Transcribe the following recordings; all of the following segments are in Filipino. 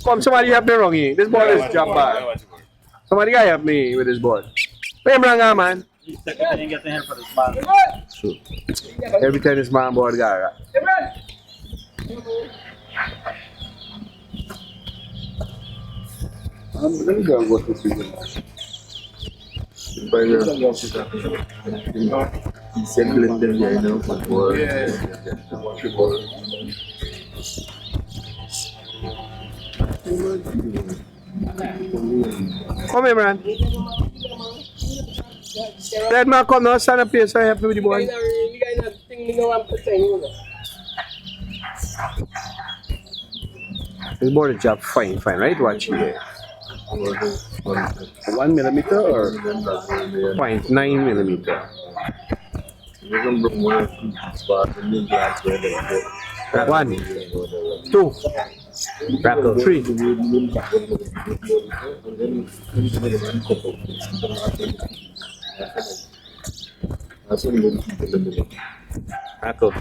Come, somebody help me, Rongi. This ball is jump bad. Somebody guy help me with this ball. Play him nga, man. Shoot. Every time this man board guy. I'm gonna go with this season. He said blended, yeah, you know, football. Yeah. Come here, man. Red man, come now. Stand up here so I help me with the ball. This board is job fine, right? Watch here. 1 millimeter or 0.9 millimeter. One, two, three.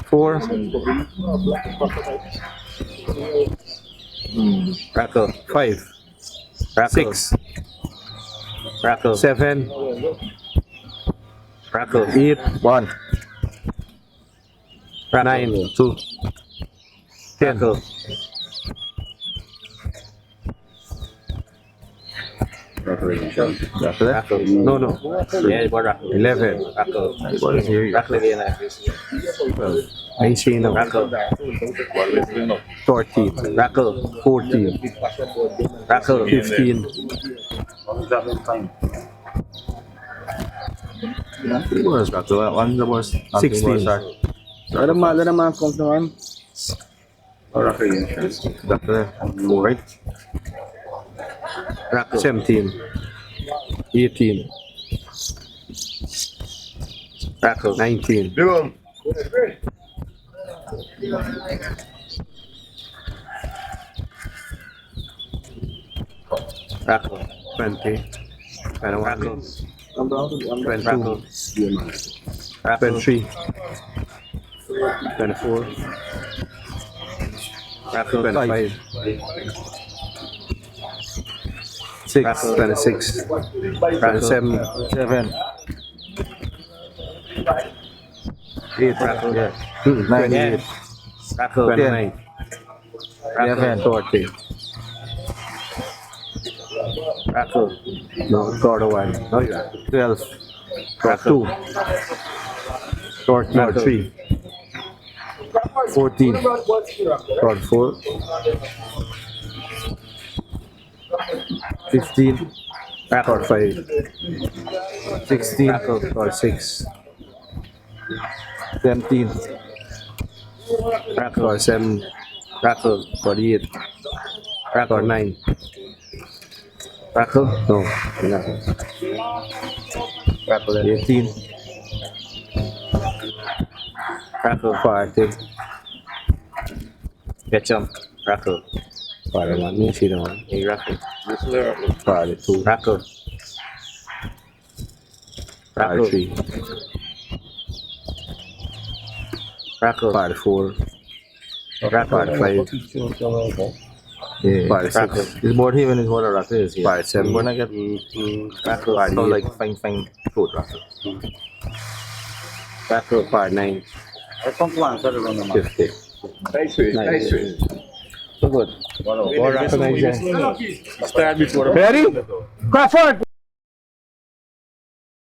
Four. Five. 6. 7. 8. 1. 9. 2. 10. No. 11. I see now. 14. 14. 15. One the most 16. Ada mga count naman. Right. 17. 18. 19. 20. 21. 22. 23. 24. 25. 26. 27. 8. 28. 29. 30. No, quarter 1. 12. 2. 3. 14. 4. 15. 5. 16. 6. 17. 7. 48. 9. No. 18. 14. Ketchup. Para one. Ni sino man? Para two. Para three. Para four. Para 5. Yeah. Para 6. This board here is what a racket is. Para 7. When I get so like fine food racket. Para 9. I come to answer the one. 50. Nice. So good. Start before. Ready? Crawford!